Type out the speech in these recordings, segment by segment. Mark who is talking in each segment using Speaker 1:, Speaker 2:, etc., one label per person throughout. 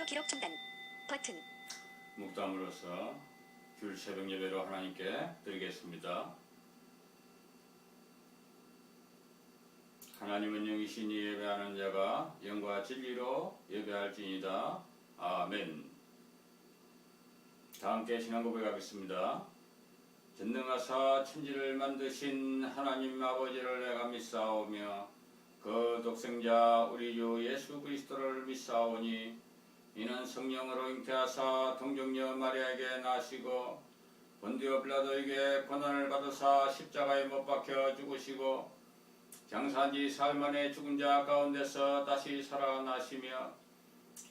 Speaker 1: 기록 중단 버튼.
Speaker 2: 묵담으로서 귤 새벽 예배로 하나님께 드리겠습니다. 하나님은 영이시니 예배하는 자가 영과 진리로 예배할지니이다. 아멘. 다 함께 신앙 고백하겠습니다. 전능하사 천지를 만드신 하나님 아버지를 내가 믿사오며 그 독생자 우리 주 예수 그리스도를 믿사오니 이는 성령으로 잉태하사 동정녀 마리아에게 나시고 본디오 빌라도에게 고난을 받으사 십자가에 못 박혀 죽으시고 장사한 지 사흘 만에 죽은 자 가운데서 다시 살아나시며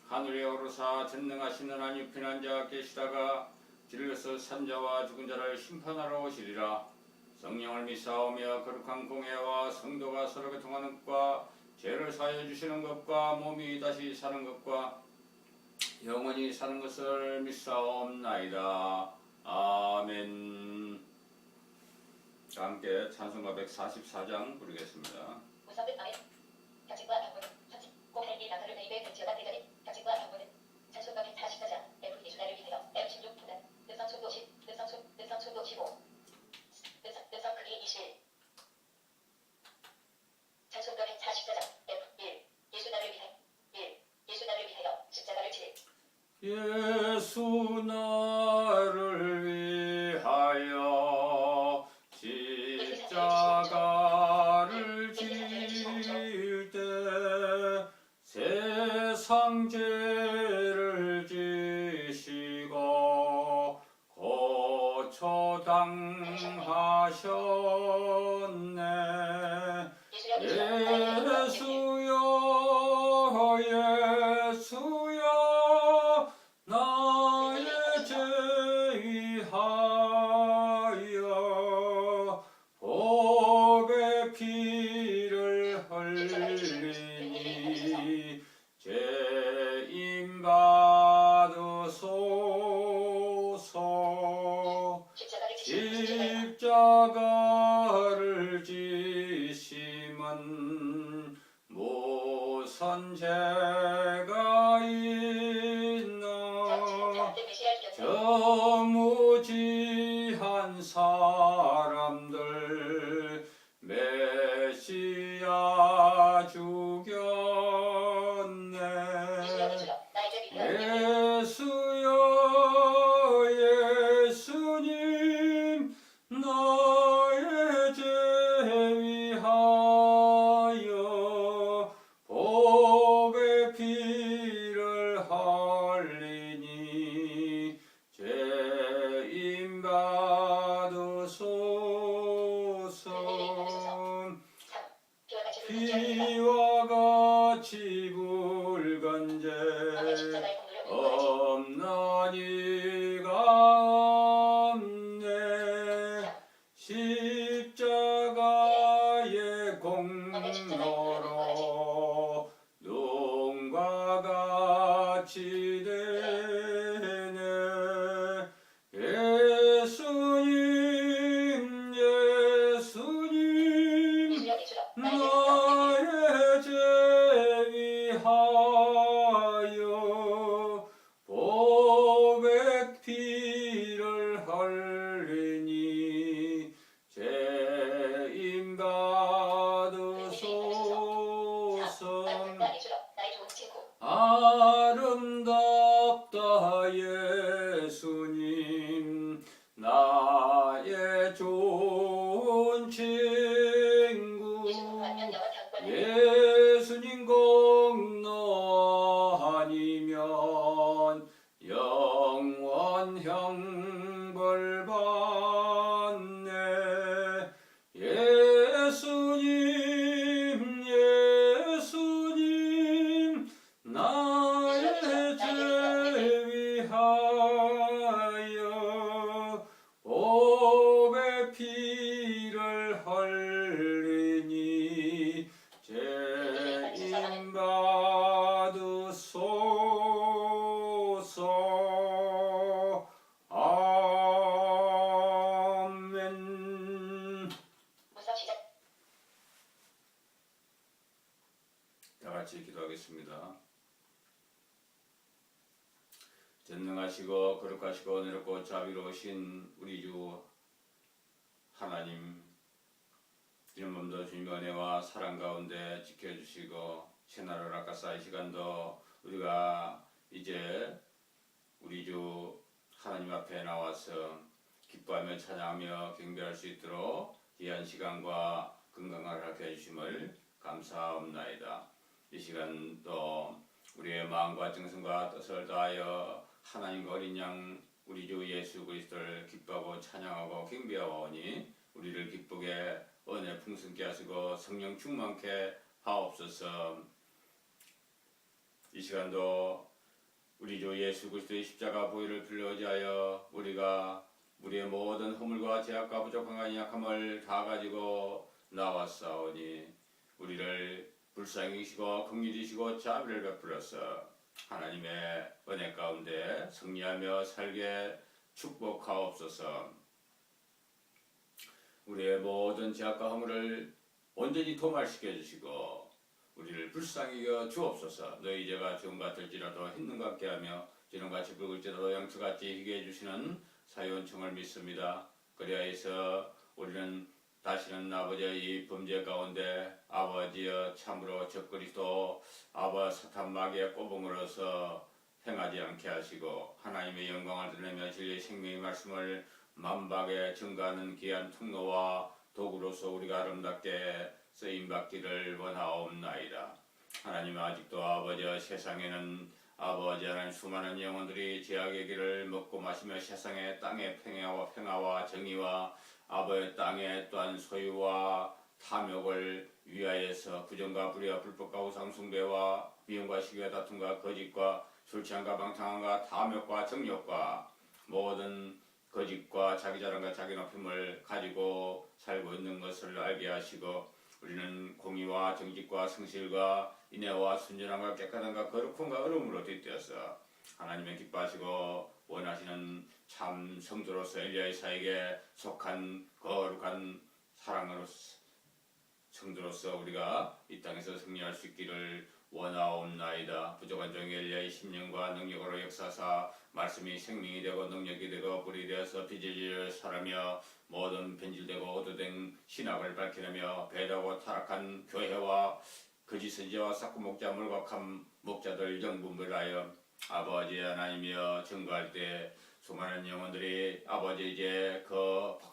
Speaker 2: 하늘에 오르사 전능하신 하나님 편한 자 계시다가 길에서 산 자와 죽은 자를 심판하러 오시리라. 성령을 믿사오며 거룩한 공회와 성도가 서로 교통하는 것과 죄를 사하여 주시는 것과 몸이 다시 사는 것과 영원히 사는 것을 믿사옵나이다. 아멘. 자, 함께 찬송가 144장 부르겠습니다.
Speaker 3: 우선은 아멘. 격진과 방문은 선진 고할기 나사를 대입해 벤치어가 대전인 격진과 방문은 찬송가 144장 F 예수나를 위하여 M16 부단 능성 속도 10 능성 속도 15 능성 크기 21 찬송가 144장 F1 예수나를 위하여 1 예수나를 위하여 십자가를 칠
Speaker 2: 예수 나를 위하여 십자가를 질 때 세상 죄를 지시고 고초 당하셨네. 예수여 예수여 나의 죄 위하여 복의 피를 흘리니 죄임 받으소서. 십자가를 지심은 무슨 죄가 있나. 저 무지한 사람들 메시아 죽였네. 예수여 예수님 나의 죄 위하여 복의 피를 흘리니 죄임 받으소서. 피와 같이 붉은 죄 없나니가 없네. 십자가의 공로로 눈과 같이 되네. 예수님 예수님 나의 죄 위하여 복의 피를 흘리니 죄임 받으소서. 아름답다 예수님 나의 좋은 친구. 예수님 공로 아니면 영원 형벌 받네. 예수님 예수님 나의 죄 위하여 복의 피를 흘리니 죄임 받으소서. 아멘. 다 같이 기도하겠습니다. 전능하시고 거룩하시고 은혜롭고 자비로우신 우리 주 하나님, 이런 몸도 주님의 은혜와 사랑 가운데 지켜주시고 채널을 아까사 이 시간도 우리가 이제 우리 주 하나님 앞에 나와서 기뻐하며 찬양하며 경배할 수 있도록 귀한 시간과 건강을 허락해 주심을 감사합나이다. 이 시간도 우리의 마음과 정성과 뜻을 다하여 하나님과 어린 양 우리 주 예수 그리스도를 기뻐하고 찬양하고 경배하오니 우리를 기쁘게 은혜 풍성케 하시고 성령 충만케 하옵소서. 이 시간도 우리 주 예수 그리스도의 십자가 보혈을 빌려지하여 우리가 우리의 모든 허물과 죄악과 부족함과 약함을 다 가지고 나왔사오니 우리를 불쌍히 여기시고 긍휼히 여기시고 자비를 베풀어서 하나님의 은혜 가운데 승리하며 살게 축복하옵소서. 우리의 모든 죄악과 허물을 온전히 도말시켜 주시고 우리를 불쌍히 여겨 주옵소서. 너희 죄가 지금 같을지라도 흰 눈 같게 하며 지름같이 붉을지라도 양초같이 희게 해주시는 사유원청을 믿습니다. 그리하여서 우리는 다시는 아버지의 이 범죄 가운데 아버지여 참으로 적그리스도 아바 사탄 마귀의 꼬봉으로서 행하지 않게 하시고 하나님의 영광을 드러내며 진리의 생명의 말씀을 만박에 증가하는 귀한 통로와 도구로서 우리가 아름답게 쓰임받기를 원하옵나이다. 하나님, 아직도 아버지여 세상에는 아버지 하나님 수많은 영혼들이 죄악의 길을 먹고 마시며 세상의 땅의 평화와 정의와 아버지의 땅의 또한 소유와 탐욕을 위하여서 부정과 불의와 불법과 우상숭배와 미움과 시기와 다툼과 거짓과 술취함과 방탕함과 탐욕과 정욕과 모든 거짓과 자기 자랑과 자기 높임을 가지고 살고 있는 것을 알게 하시고 우리는 공의와 정직과 성실과 인애와 순전함과 깨끗함과 거룩함과 의로움으로 뒷되어서 하나님의 기뻐하시고 원하시는 참 성도로서 엘리야의 사에게 속한 거룩한 사랑으로서 성도로서 우리가 이 땅에서 승리할 수 있기를 원하옵나이다. 부족한 종의 엘리야의 심령과 능력으로 역사사 말씀이 생명이 되고 능력이 되고 불이 되어서 빚을 살아며 모든 변질되고 오도된 신학을 밝히려며 배다고 타락한 교회와 거짓 선지자와 사쿠 목자 물각한 목자들 영분별하여 아버지 하나님이여 증거할 때 수많은 영혼들이 아버지 이제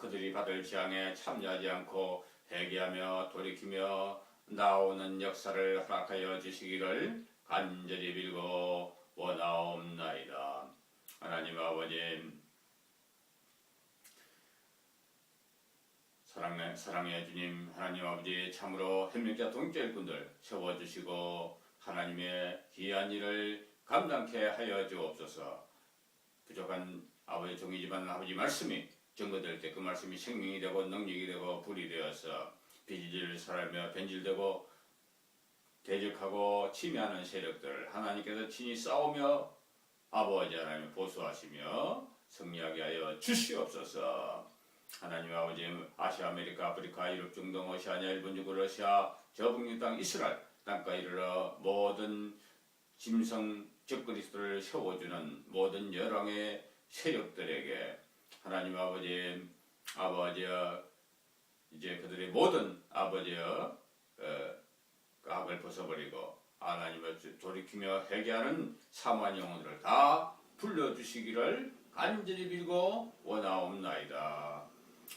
Speaker 2: 그들이 받을 재앙에 참여하지 않고 회개하며 돌이키며 나오는 역사를 허락하여 주시기를 간절히 빌고 원하옵나이다. 하나님 아버지, 사랑의 주님, 하나님 아버지 참으로 현명자 동자 일꾼들 세워주시고 하나님의 귀한 일을 감당케 하여 주옵소서. 부족한 아버지 종이지만 아버지 말씀이 증거될 때 그 말씀이 생명이 되고 능력이 되고 불이 되어서 비질을 살아며 변질되고 대적하고 침해하는 세력들 하나님께서 친히 싸우며 아버지 하나님 보수하시며 승리하게 하여 주시옵소서. 하나님 아버지 아시아 아메리카 아프리카 유럽 중동 오시아니아 일본 중국 러시아 저 북녘 땅 이스라엘 땅까지 이르러 모든 짐승 적그리스도를 세워주는 모든 열왕의 세력들에게 하나님 아버지여 이제 그들의 모든 아버지여 악을 벗어버리고 하나님을 돌이키며 회개하는 사모한 영혼들을 다 불러주시기를 간절히 빌고 원하옵나이다.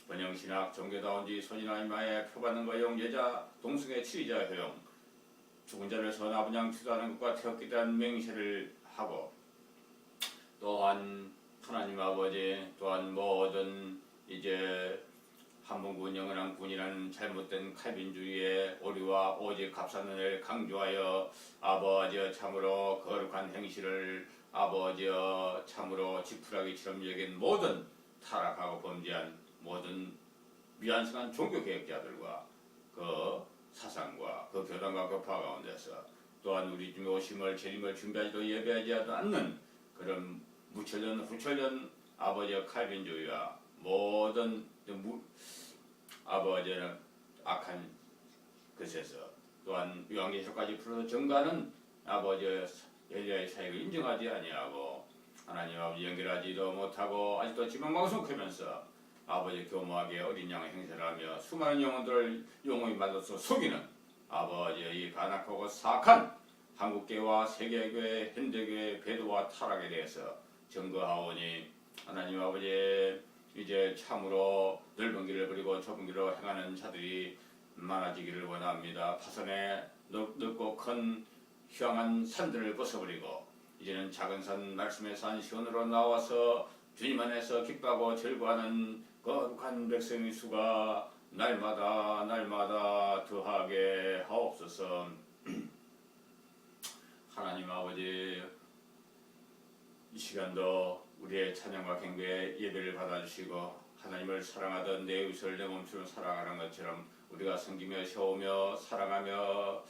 Speaker 2: 번영신학 종교다운지 소진아 이마에 표받는 거용 여자 동성애 치의자 효용 죽은 자를 선하분양 추도하는 것과 태웠기 대한 맹세를 하고 또한 하나님 아버지 또한 모든 이제 한문군 영원한 군이라는 잘못된 칼빈주의의 오류와 오직 값싼 은혜를 강조하여 아버지여 참으로 거룩한 행실을 아버지여 참으로 지푸라기처럼 여긴 모든 타락하고 범죄한 모든 미완성한 종교개혁자들과 그 사상과 그 교단과 교파 가운데서 또한 우리 주님 오심을 재림을 준비하지도 예배하지 않는 그런 무철년 후철년 아버지의 칼빈주의와 모든 아버지는 악한 것에서 또한 요한계시록까지 풀어서 증가하는 아버지의 엘리야의 사역을 인정하지 아니하고 하나님 아버지 연결하지도 못하고 아직도 지방방송 켜면서 아버지 교모하게 어린 양 행세를 하며 수많은 영혼들을 영혼이 만들어서 속이는 아버지의 이 간악하고 사악한 한국교회와 세계교회, 현대교회 배도와 타락에 대해서 증거하오니 하나님 아버지 이제 참으로 넓은 길을 그리고 좁은 길로 행하는 자들이 많아지기를 원합니다. 파선에 넓고 큰 휴양한 산들을 벗어버리고 이제는 작은 산 말씀의 산 시온으로 나와서 주님 안에서 기뻐하고 즐거워하는 거룩한 백성의 수가 날마다 더하게 하옵소서. 하나님 아버지 이 시간도 우리의 찬양과 경배의 예배를 받아주시고 하나님을 사랑하던 내 이웃을 내 몸처럼 사랑하는 것처럼 우리가 섬기며 세우며 사랑하며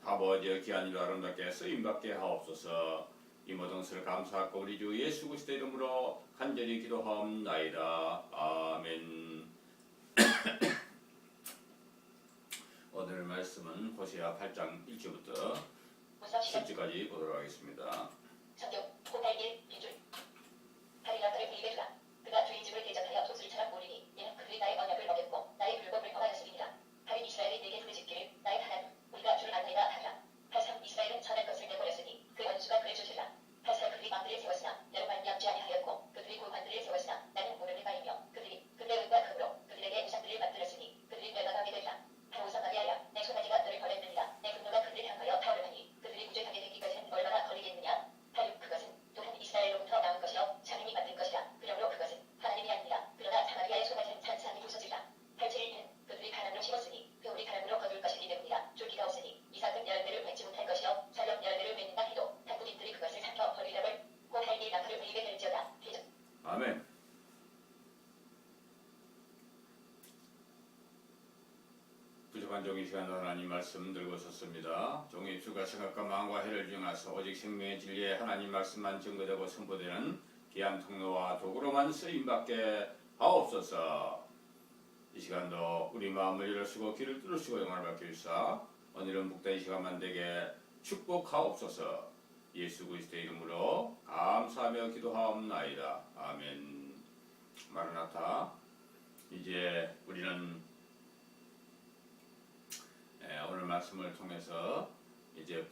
Speaker 2: 아버지의 귀한 일로 아름답게 쓰임받게 하옵소서. 이 모든 것을 감사하고 우리 주 예수 그리스도의 이름으로 간절히 기도하옵나이다. 아멘. 오늘 말씀은 호세아 8장 1절부터 10절까지 보도록 하겠습니다.
Speaker 3: 성경 981 빈줄 하리라 그를 불입에 두라. 그가 주인 집을 대적하여 독수리처럼 몰리니 이는 그들이 나의 언약을 어겼고 나의 율법을 범하였음이니라. 하린 이스라엘이 내게 부르짖기를 나의 하나님 우리가 주를 안다이다 하라. 83 이스라엘은 전할 것을 내버렸으니 그 원수가 그를 주시라. 84 그들이 망들을 세웠으나 나로 말미암지 아니하였고 그들이 고관들을 세웠으나 나는 모르는 바이며 그들의 은과 금으로 그들에게 우상들을 만들었으니 그들이 멸망하게 되리라. 85 사마리아야 내 소나기가 너를 벌였느니라. 내 분노가 그들을 향하여 타오르나니 그들이 구제하게 되기까지는 얼마나 걸리겠느냐. 86 그것은 또한 이스라엘로부터 나온 것이요 자민이 만든 것이라. 그러므로 그것은 하나님이 아니라 그러나 사마리아의 소나기는 산산이 부서지라. 87은 그들이 바람으로 심었으니 그 우리 바람으로 거둘 것이기 때문이라. 줄기가 없으니 이삭은 열매를 맺지 못할 것이요 살령 열매를 맺는다 해도 단군인들이 그것을 삼켜 버리려을 고할기 나그를 불리게 될지어다.
Speaker 2: 아멘. 부족한 종이 시간도 하나님 말씀 들고 섰습니다. 종의 주가 생각과 마음과 해를 중하서 오직 생명의 진리에 하나님 말씀만 증거되고 선포되는 귀한 통로와 도구로만 쓰임받게 하옵소서. 이 시간도 우리 마음을 열으시고 귀를 뚫으시고 영광을 받게 주사 오늘은 복된 시간만 되게 축복하옵소서. 예수 그리스도의 이름으로 감사하며 기도하옵나이다. 아멘. 마르나타. 이제 우리는 오늘 말씀을 통해서 이제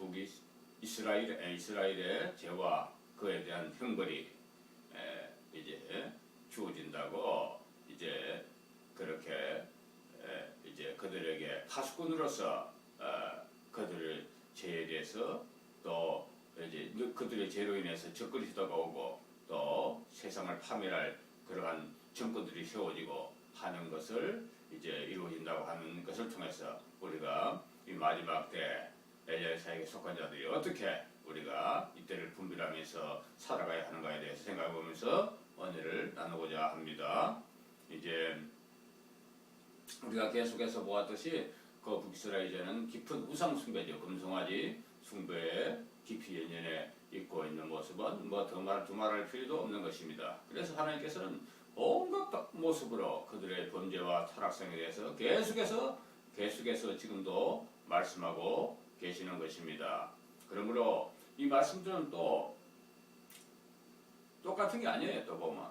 Speaker 2: 이스라엘의 죄와 그에 대한 형벌이 이제 주어진다고 이제 그렇게 이제 그들에게 파수꾼으로서 그들의 죄에 대해서 또 이제 그들의 죄로 인해서 적그리스도가 오고 또 세상을 파멸할 그러한 정권들이 세워지고 하는 것을 이제 이루어진다고 하는 것을 통해서 우리가 이 마지막 때 엘리야의 사역에 속한 자들이 어떻게 우리가 이때를 분별하면서 살아가야 하는가에 대해서 생각해보면서 은혜를 나누고자 합니다. 이제 우리가 계속해서 보았듯이 그 북이스라엘제는 깊은 우상 숭배죠. 금송아지 숭배에 깊이 연연해 있고 있는 모습은 뭐 두말할 필요도 없는 것입니다. 그래서 하나님께서는 온갖 모습으로 그들의 범죄와 타락성에 대해서 계속해서 지금도 말씀하고 계시는 것입니다. 그러므로 이 말씀들은 또 똑같은 게 아니에요. 또 보면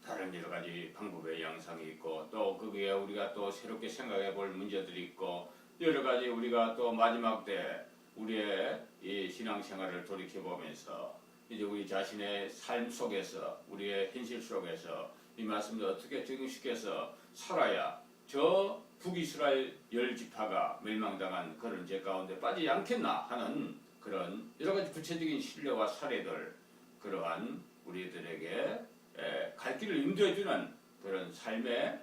Speaker 2: 다른 여러 가지 방법의 양상이 있고 또 거기에 우리가 또 새롭게 생각해 볼 문제들이 있고 여러 가지 우리가 또 마지막 때 우리의 이 신앙생활을 돌이켜 보면서 이제 우리 자신의 삶 속에서 우리의 현실 속에서 이 말씀을 어떻게 적용시켜서 살아야 저 북이스라엘 10지파가 멸망당한 그런 죄 가운데 빠지지 않겠나 하는 그런 여러 가지 구체적인 신뢰와 사례들 그러한 우리들에게 갈 길을 인도해주는 그런 삶의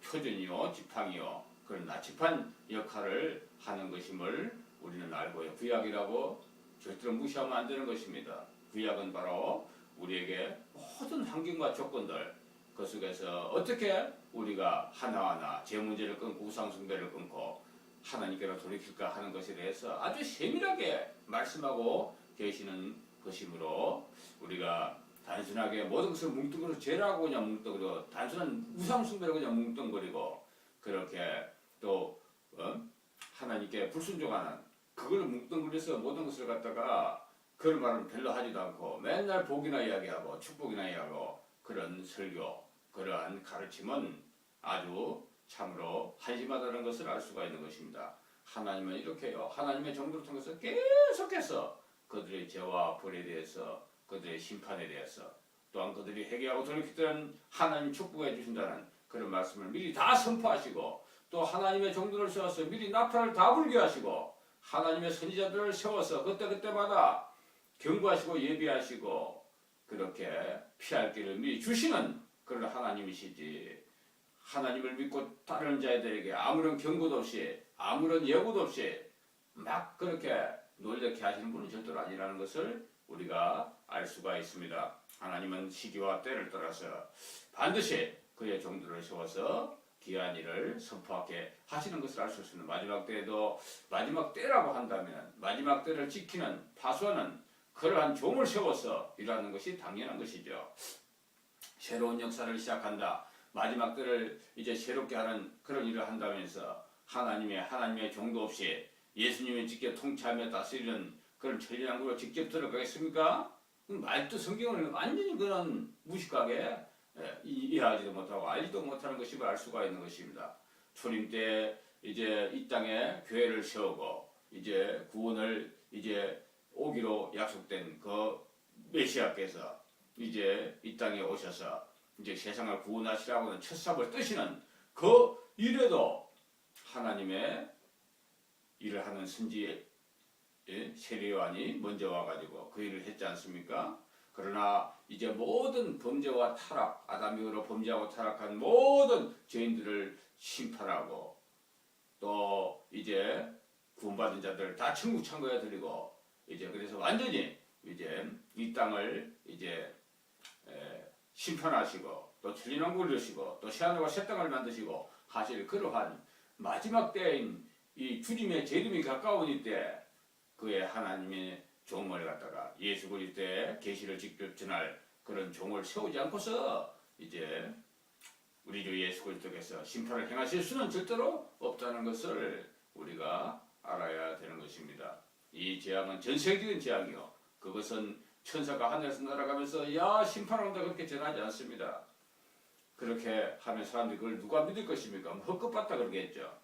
Speaker 2: 표준이요 지팡이요 그런 나치판 역할을 하는 것임을 우리는 알고요. 구약이라고 절대로 무시하면 안 되는 것입니다. 구약은 바로 우리에게 모든 환경과 조건들 그 속에서 어떻게 우리가 하나하나 제 문제를 끊고 우상숭배를 끊고 하나님께로 돌이킬까 하는 것에 대해서 아주 세밀하게 말씀하고 계시는 것이므로 우리가 단순하게 모든 것을 뭉뚱그려 죄라고 그냥 뭉뚱그려 단순한 우상숭배로 그냥 뭉뚱거리고 그렇게 또 하나님께 불순종하는 그걸 뭉뚱그려서 모든 것을 갖다가 그런 말은 별로 하지도 않고 맨날 복이나 이야기하고 축복이나 이야기하고 그런 설교, 그러한 가르침은 아주 참으로 한심하다는 것을 알 수가 있는 것입니다. 하나님은 이렇게요. 하나님의 정도를 통해서 계속해서 그들의 죄와 벌에 대해서, 그들의 심판에 대해서, 또한 그들이 회개하고 돌이킬 때는 하나님 축복해 주신다는 그런 말씀을 미리 다 선포하시고, 또 하나님의 종들을 세워서 미리 나팔을 다 불게 하시고, 하나님의 선지자들을 세워서 그때그때마다 경고하시고 예비하시고 그렇게 피할 길을 미리 주시는 그런 하나님이시지, 하나님을 믿고 따르는 자들에게 아무런 경고도 없이 아무런 예고도 없이 막 그렇게 놀랍게 하시는 분은 절대로 아니라는 것을 우리가 알 수가 있습니다. 하나님은 시기와 때를 따라서 반드시 그의 종들을 세워서 귀한 일을 선포하게 하시는 것을 알 수 있습니다. 마지막 때에도 마지막 때라고 한다면 마지막 때를 지키는 파수하는 그러한 종을 세워서 일하는 것이 당연한 것이죠. 새로운 역사를 시작한다. 마지막 때를 이제 새롭게 하는 그런 일을 한다면서 하나님의 종도 없이 예수님이 직접 통치하며 다스리는 그런 천리왕국으로 직접 들어가겠습니까? 말도 성경을 완전히 그런 무식하게 이해하지도 못하고 알지도 못하는 것임을 알 수가 있는 것입니다. 초림 때 이제 이 땅에 교회를 세우고 이제 구원을 이제 오기로 약속된 그 메시아께서 이제 이 땅에 오셔서 이제 세상을 구원하시라고는 첫 삽을 뜨시는 그 일에도 하나님의 일을 하는 선지 세례요한이 먼저 와가지고 그 일을 했지 않습니까? 그러나 이제 모든 범죄와 타락, 아담 이후로 범죄하고 타락한 모든 죄인들을 심판하고 또 이제 구원받은 자들 다 천국 창고에 드리고 이제 그래서 완전히 이제 이 땅을 이제 심판하시고 또 천리왕국을 이루시고 또 새하늘과 새 땅을 만드시고 하실 그러한 마지막 때인 이 주님의 재림이 가까우니 때 그의 하나님의 종을 갖다가 예수 그리스도의 계시를 직접 전할 그런 종을 세우지 않고서 이제 우리 주 예수 그리스도께서 심판을 행하실 수는 절대로 없다는 것을 우리가 알아야 되는 것입니다. 이 재앙은 전 세계적인 재앙이요. 그것은 천사가 하늘에서 날아가면서 야 심판한다 그렇게 전하지 않습니다. 그렇게 하면 사람들이 그걸 누가 믿을 것입니까? 헛것봤다 그러겠죠.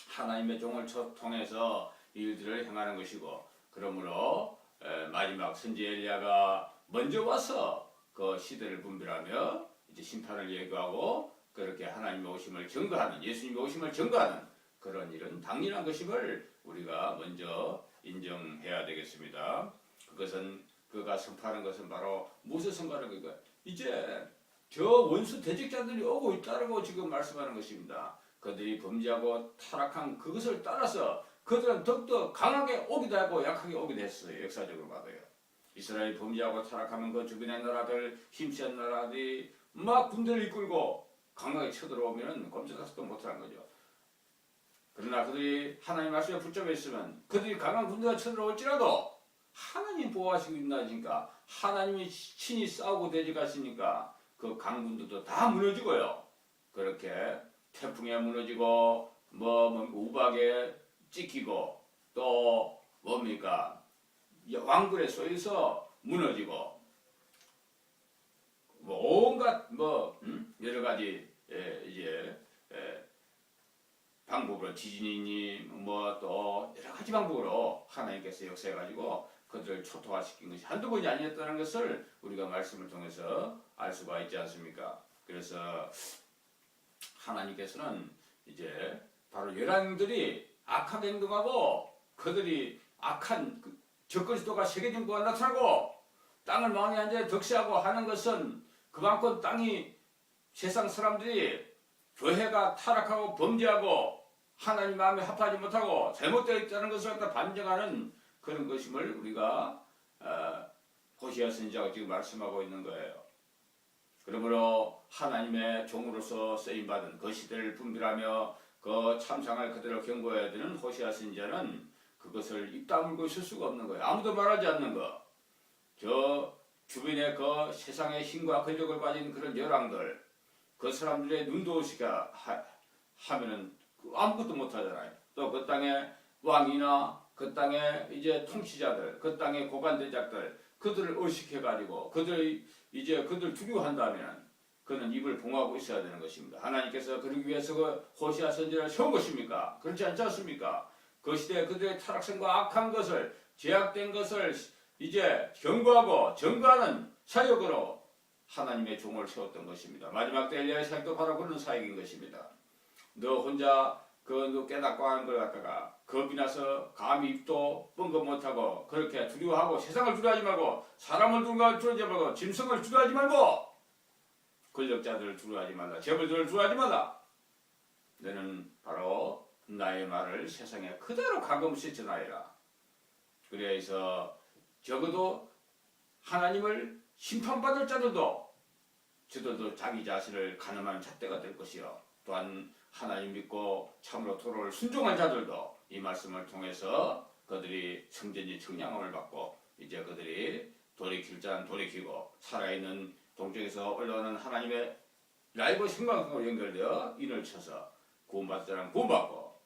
Speaker 2: 하나님의 종을 통해서 일들을 행하는 것이고 그러므로 마지막 선지 엘리야가 먼저 와서 그 시대를 분별하며 이제 심판을 예고하고 그렇게 하나님의 오심을 증거하는 예수님의 오심을 증거하는 그런 일은 당연한 것임을 우리가 먼저 인정해야 되겠습니다. 그것은 그가 선포하는 것은 바로 무엇을 선포하는 거니까 이제 저 원수 대적자들이 오고 있다고 지금 말씀하는 것입니다. 그들이 범죄하고 타락한 그것을 따라서 그들은 더욱더 강하게 오기도 하고 약하게 오기도 했어요. 역사적으로 봐도요. 이스라엘이 범죄하고 타락하면 그 주변의 나라들 힘센 나라들이 막 군대를 이끌고 강하게 쳐들어오면 꼼짝도 못하는 거죠. 그러나 그들이 하나님 말씀에 붙잡혀 있으면 그들이 강한 군대가 쳐들어올지라도 하나님 보호하시고 있나니까 하나님이 친히 싸우고 대적하시니까 그 강군들도 다 무너지고요. 그렇게 태풍에 무너지고 우박에 찍히고 또 뭡니까 왕굴에 쏘여서 무너지고 온갖 여러 가지 이제 방법으로 지진이니 또 여러 가지 방법으로 하나님께서 역사해가지고 그들을 초토화시킨 것이 한두 번이 아니었다는 것을 우리가 말씀을 통해서 알 수가 있지 않습니까? 그래서 하나님께서는 이제 바로 열왕들이 악하게 행동하고 그들이 악한 적그리스도가 세계정부가 나타나고 땅을 망하게 앉아 덕시하고 하는 것은 그만큼 땅이 세상 사람들이 교회가 타락하고 범죄하고 하나님 마음에 합하지 못하고 잘못되어 있다는 것을 갖다 반증하는 그런 것임을 우리가 호시아 선지자가 지금 말씀하고 있는 거예요. 그러므로 하나님의 종으로서 쓰임받은 그 시대를 분별하며 그 참상할 그대로 경고해야 되는 호시아 선지자는 그것을 입 다물고 있을 수가 없는 거예요. 아무도 말하지 않는 거. 저 주변에 그 세상의 힘과 권력을 가진 그런 열왕들 그 사람들의 눈도 없이가 하면은 아무것도 못하잖아요. 또 그 땅에 왕이나 그 땅의 이제 통치자들, 그 땅의 고관대작들, 그들을 의식해가지고 그들 두려워한다면 그는 입을 봉하고 있어야 되는 것입니다. 하나님께서 그러기 위해서 그 호시아 선지자를 세운 것입니까? 그렇지 않지 않습니까? 그 시대에 그들의 타락성과 악한 것을, 제약된 것을 이제 경고하고 전가하는 사역으로 하나님의 종을 세웠던 것입니다. 마지막 때 엘리야의 사역도 바로 그런 사역인 것입니다. 너 혼자 너 깨닫고 하는 걸 갖다가 겁이 나서 감히 입도 뻥긋 못하고 그렇게 두려워하고 세상을 두려워하지 말고 사람을 두려워하지 말고 짐승을 두려워하지 말고 권력자들을 두려워하지 말라. 재벌들을 두려워하지 말라. 너는 바로 나의 말을 세상에 그대로 가금없이 전하여라. 그래서 적어도 하나님을 심판받을 자들도 저들도 자기 자신을 가늠하는 잣대가 될 것이요. 또한 하나님 믿고 참으로 도로를 순종한 자들도 이 말씀을 통해서 그들이 성전이 청량함을 받고 이제 그들이 돌이킬 자는 돌이키고 살아있는 동쪽에서 올라오는 하나님의 라이브 생방송으로 연결되어 인을 쳐서 구원받을 자는 구원받고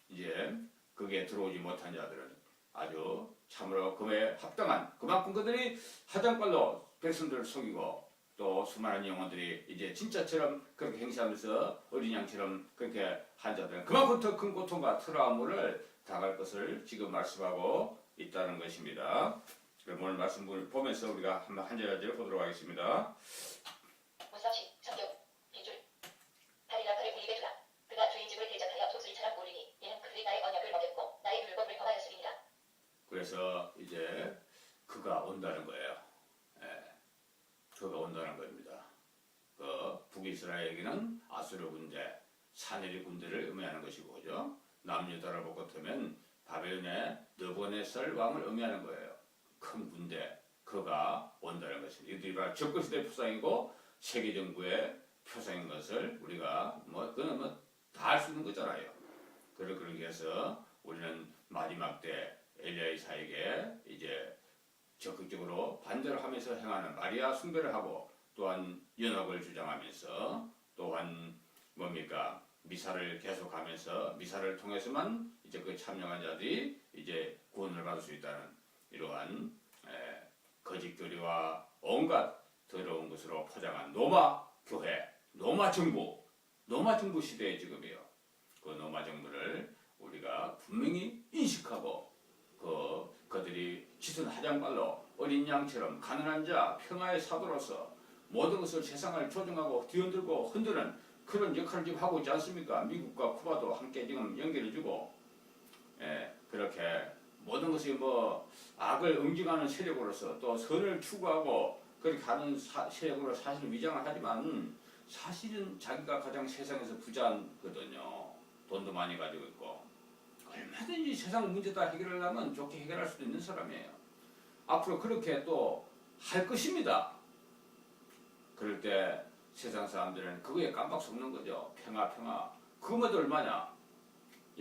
Speaker 2: 이제 그게 들어오지 못한 자들은 아주 참으로 금에 합당한 그만큼 그들이 하장발로 백성들을 속이고 또 수많은 영혼들이 이제 진짜처럼 그렇게 행세하면서 어린 양처럼 그렇게 한 자들은 그만큼 더 큰 고통과 트라우마를 당할 것을 지금 말씀하고 있다는 것입니다. 그럼 오늘 말씀을 보면서 우리가 한번 한 절을 보도록 하겠습니다.
Speaker 3: 무사시 성경 빗줄 다리라 그를 그 입에 두라. 그가 주인 집을 대적하여 독수리처럼 몰리니 이는 그들이 나의 언약을 어겼고 나의 율법을 범하였으리니라.
Speaker 2: 그래서 이제 그가 온다는 거예요. 그가 온다는 겁니다. 그 북이스라엘에게는 아수르 군대, 사내리 군대를 의미하는 것이고, 그죠? 남유다를 보고하면 바벨론의 느부갓네살 왕을 의미하는 거예요. 큰 군대, 그가 온다는 것입니다. 이들이 바로 적그리스도의 표상이고 세계 정부의 표상인 것을 우리가 그건 다 알 수 있는 거잖아요. 그러기 위해서 우리는 마지막 때 엘리야의 사역에 이제 적극적으로 반대를 하면서 행하는 마리아 숭배를 하고 또한 연합을 주장하면서 또한 미사를 계속하면서 미사를 통해서만 이제 그 참여한 자들이 이제 구원을 받을 수 있다는 이러한 거짓 교리와 온갖 더러운 것으로 포장한 노마 교회, 노마 정부 시대의 지금이요. 그 노마 정부를 우리가 분명히 인식하고 그들이 짙은 화장발로 어린 양처럼 가난한 자 평화의 사도로서 모든 것을 세상을 조종하고 뒤흔들고 흔드는 그런 역할을 지금 하고 있지 않습니까? 미국과 쿠바도 함께 지금 연결해주고 그렇게 모든 것이 악을 응징하는 세력으로서 또 선을 추구하고 그렇게 하는 세력으로 사실 위장을 하지만 사실은 자기가 가장 세상에서 부자거든요. 돈도 많이 가지고 있고 얼마든지 세상 문제 다 해결하려면 좋게 해결할 수도 있는 사람이에요. 앞으로 그렇게 또 할 것입니다. 그럴 때 세상 사람들은 그거에 깜빡 속는 거죠. 평화. 그거마다 얼마냐?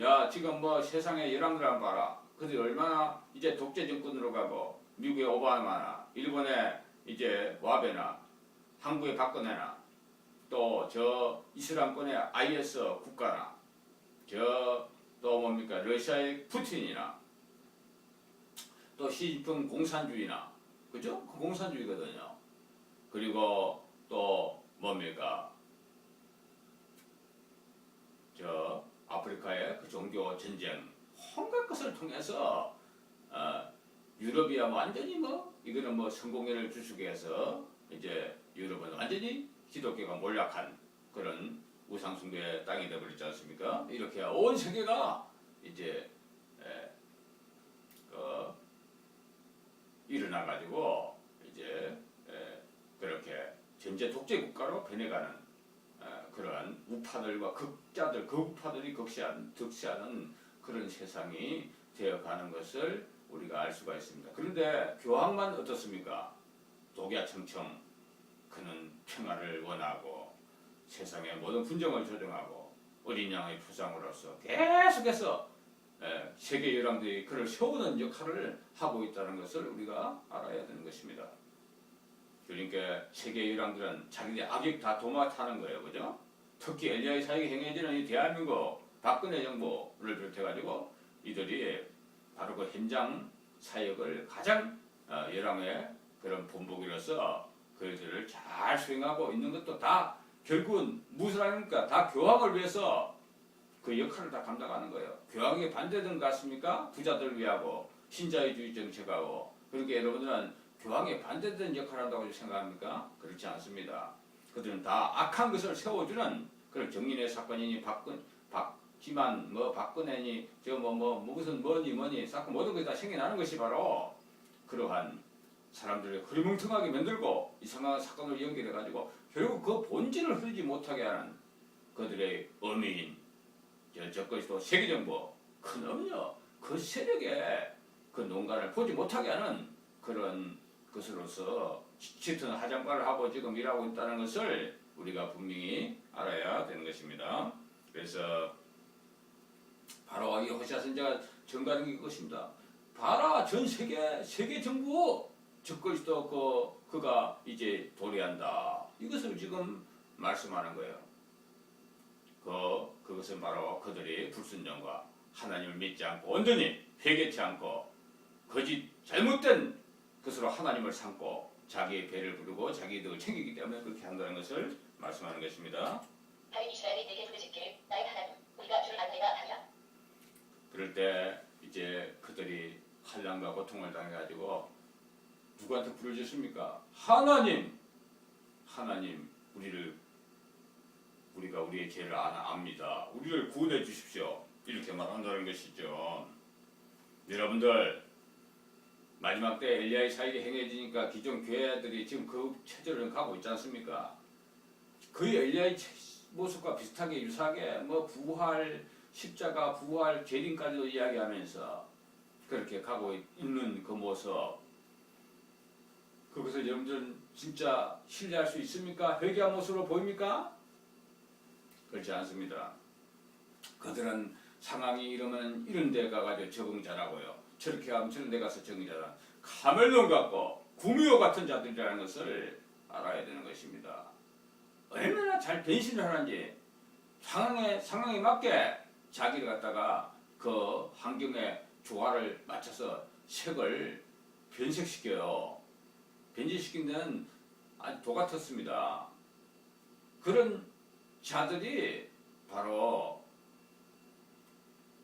Speaker 2: 야 지금 세상에 열왕들 한번 봐라. 그들이 얼마나 이제 독재 정권으로 가고 미국의 오바마나 일본의 이제 와베나 한국의 박근혜나 또 저 이슬람권의 IS 국가나 또 러시아의 푸틴이나 또 시진핑 공산주의나 그죠? 그 공산주의거든요. 그리고 또 저 아프리카의 그 종교 전쟁 온갖 것을 통해서 유럽이야 완전히 이거는 성공회를 주축해서 이제 유럽은 완전히 기독교가 몰락한 그런 우상숭배의 땅이 되어버렸지 않습니까? 이렇게 온 세계가 이제 일어나가지고 이제 그렇게 전제 독재 국가로 변해가는 그러한 우파들과 극우파들이 득세하는 그런 세상이 되어가는 것을 우리가 알 수가 있습니다. 그런데 교황만 어떻습니까? 독야청청 그는 평화를 원하고 세상의 모든 분쟁을 조정하고 어린 양의 표상으로서 계속해서 세계 열왕들이 그를 세우는 역할을 하고 있다는 것을 우리가 알아야 되는 것입니다. 그러니까 세계 열왕들은 자기들의 악역 다 도맡아는 거예요. 그죠? 특히 엘리야의 사역이 행해지는 이 대한민국 박근혜 정부를 비롯해가지고 이들이 바로 그 현장 사역을 가장 열왕의 그런 본보기로서 그들을 잘 수행하고 있는 것도 다 결국은 무엇을 하니까 다 교황을 위해서 그 역할을 다 감당하는 거예요. 교황이 반대된 것 같습니까? 부자들을 위하고 신자유주의 정책하고 그렇게 여러분들은 교황에 반대된 역할을 한다고 생각합니까? 그렇지 않습니다. 그들은 다 악한 것을 세워주는 그런 정인의 사건이니 박지만 박근혜니 무슨 뭐니 사건 모든 것이 다 생겨나는 것이 바로 그러한 사람들을 흐리멍텅하게 만들고 이상한 사건을 연결해가지고 결국 그 본질을 흐르지 못하게 하는 그들의 어미인 저것이 또 세계정보 큰 엄녀 그 세력의 그 농간을 보지 못하게 하는 그런 것으로서 짙은 하장발을 하고 지금 일하고 있다는 것을 우리가 분명히 알아야 되는 것입니다. 그래서 바로 이 호시아 선지자가 전가하는 게 이것입니다. 봐라 전 세계 정부 적그리스도 그가 이제 도래한다. 이것을 지금 말씀하는 거예요. 그것은 바로 그들이 불순종과 하나님을 믿지 않고 온전히 회개치 않고 거짓 잘못된 것으로 하나님을 삼고 자기의 배를 부르고 자기 이득을 챙기기 때문에 그렇게 한다는 것을 말씀하는 것입니다.
Speaker 3: 다윗 이스라엘이 내게 부르짖기를 나의 하나님 우리가 주를 알나이다 하리라.
Speaker 2: 그럴 때 이제 그들이 환난과 고통을 당해가지고 누구한테 부르짖습니까? 하나님 우리가 우리의 죄를 압니다. 우리를 구원해 주십시오. 이렇게 말한다는 것이죠. 여러분들 마지막 때 엘리야의 사역이 행해지니까 기존 교회들이 지금 그 체제로 가고 있지 않습니까? 그 엘리야의 모습과 비슷하게 유사하게 부활, 십자가, 부활, 재림까지도 이야기하면서 그렇게 가고 있는 그 모습 그것을 여러분들은 진짜 신뢰할 수 있습니까? 회개한 모습으로 보입니까? 그렇지 않습니다. 그들은 상황이 이러면 이런 데 가가지고 적응 잘하고요. 저렇게 하면 저런 데 가서 적응 잘하고 카멜론 같고 구미호 같은 자들이라는 것을 알아야 되는 것입니다. 얼마나 잘 변신을 하는지 상황에 맞게 자기를 갖다가 그 환경에 조화를 맞춰서 색을 변색시켜요. 변질시킨 데는 아주 도 같았습니다. 그런 자들이 바로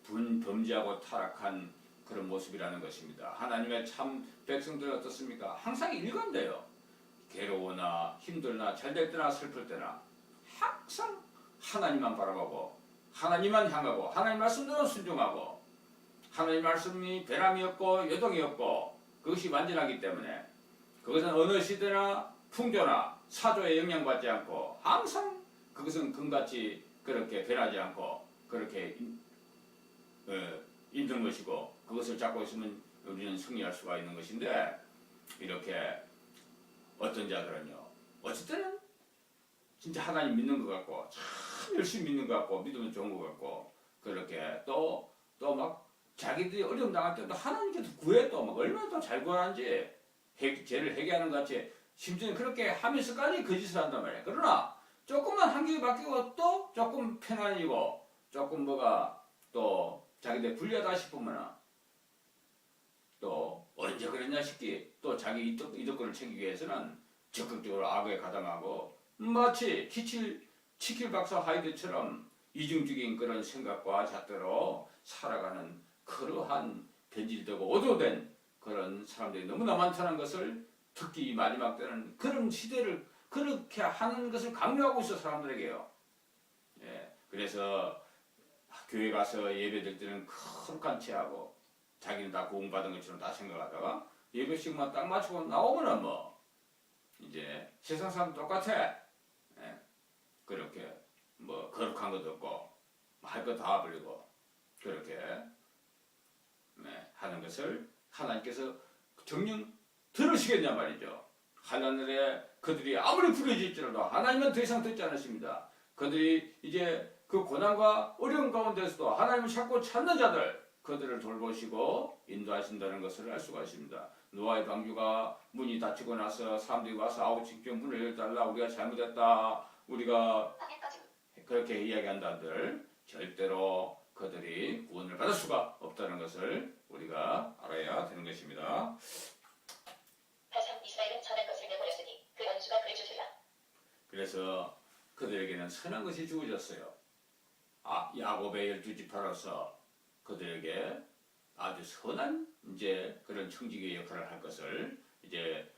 Speaker 2: 범죄하고 타락한 그런 모습이라는 것입니다. 하나님의 참 백성들은 어떻습니까? 항상 일관돼요. 괴로우나 힘들나 잘될 때나 슬플 때나 항상 하나님만 바라보고 하나님만 향하고 하나님 말씀대로 순종하고 하나님 말씀이 배람이었고 요동이었고 그것이 완전하기 때문에 그것은 어느 시대나 풍조나 사조에 영향받지 않고 항상 그것은 금같이 그렇게 변하지 않고 그렇게 있는 것이고 그것을 잡고 있으면 우리는 승리할 수가 있는 것인데 이렇게 어떤 자들은요 어쩔 때는 진짜 하나님 믿는 것 같고 참 열심히 믿는 것 같고 믿으면 좋은 것 같고 그렇게 또 막 자기들이 어려움 당할 때도 하나님께서 구해도 막 얼마나 더 잘 구하는지 죄를 회개하는 것 같이 심지어 그렇게 하면서까지 거짓을 한단 말이에요. 그러나 조금만 환경이 바뀌고 또 조금 편안해지고 조금 뭐가 또 자기들 불리하다 싶으면 또 언제 그랬냐 싶기 또 자기 이득권을 챙기기 위해서는 적극적으로 악에 가담하고 마치 치킬 박사 하이드처럼 이중적인 그런 생각과 잣대로 살아가는 그러한 변질되고 어두워된 그런 사람들이 너무나 많다는 것을 특히 이 마지막 때는 그런 시대를 그렇게 하는 것을 강요하고 있어 사람들에게요. 예, 그래서 교회 가서 예배 드릴 때는 거룩한 체하고 자기는 다 구원받은 것처럼 다 생각하다가 예배식만 딱 맞추고 나오면은 이제 세상 사람 똑같아. 예, 그렇게 거룩한 것도 없고 할 거 다 버리고 그렇게 하는 것을 하나님께서 정녕 들으시겠냐 말이죠. 하나님의 그들이 아무리 부르짖을지라도 하나님은 더 이상 듣지 않으십니다. 그들이 이제 그 고난과 어려움 가운데서도 하나님을 찾고 찾는 자들 그들을 돌보시고 인도하신다는 것을 알 수가 있습니다. 노아의 방주가 문이 닫히고 나서 사람들이 와서 아우 직접 문을 열달라 우리가 잘못했다 우리가 그렇게 이야기한다들 절대로 그들이 구원을 받을 수가 없다는 것을 우리가 알아야 되는 것입니다.
Speaker 3: 8.3 이스라엘은 선한 것을 내버렸으니 그 원수가 그를 주시라.
Speaker 2: 그래서 그들에게는 선한 것이 주어졌어요. 야곱의 12지파로서 그들에게 아주 선한 이제 그런 청지기의 역할을 할 것을 이제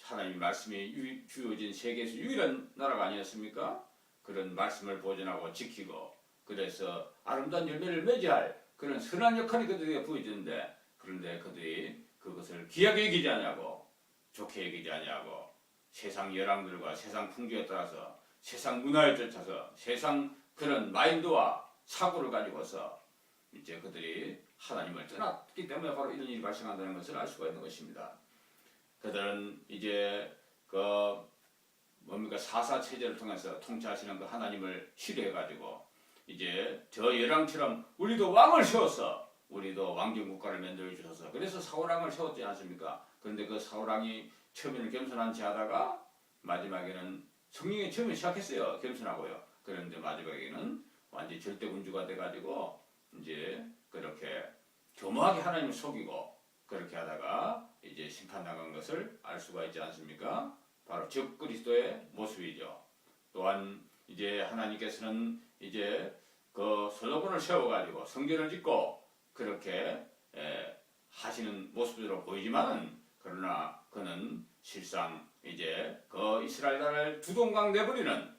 Speaker 2: 하나님의 말씀이 주어진 세계에서 유일한 나라가 아니었습니까? 그런 말씀을 보존하고 지키고 그래서 아름다운 열매를 맺어야 그런 선한 역할이 그들에게 부여졌는데 그런데 그들이 그것을 귀하게 여기지 않냐고 좋게 여기지 않냐고 세상 열왕들과 세상 풍조에 따라서 세상 문화에 쫓아서 세상 그런 마인드와 사고를 가지고서 이제 그들이 하나님을 떠났기 때문에 바로 이런 일이 발생한다는 것을 알 수가 있는 것입니다. 그들은 이제 사사 체제를 통해서 통치하시는 그 하나님을 싫어해가지고 이제 저 열왕처럼 우리도 왕을 세웠어. 우리도 왕정 국가를 만들어 주셔서 그래서 사울왕을 세웠지 않습니까? 그런데 그 사울왕이 처음에는 겸손한 체 하다가 마지막에는 성령이 처음에 시작했어요. 겸손하고요. 그런데 마지막에는 완전히 절대군주가 돼가지고 이제 그렇게 교묘하게 하나님을 속이고 그렇게 하다가 이제 심판당한 것을 알 수가 있지 않습니까? 바로 적 그리스도의 모습이죠. 또한 이제 하나님께서는 이제 그 솔로몬을 세워가지고 성전을 짓고 그렇게 하시는 모습으로 보이지만은 그러나 그는 실상 이제 그 이스라엘 나라를 두동강 내버리는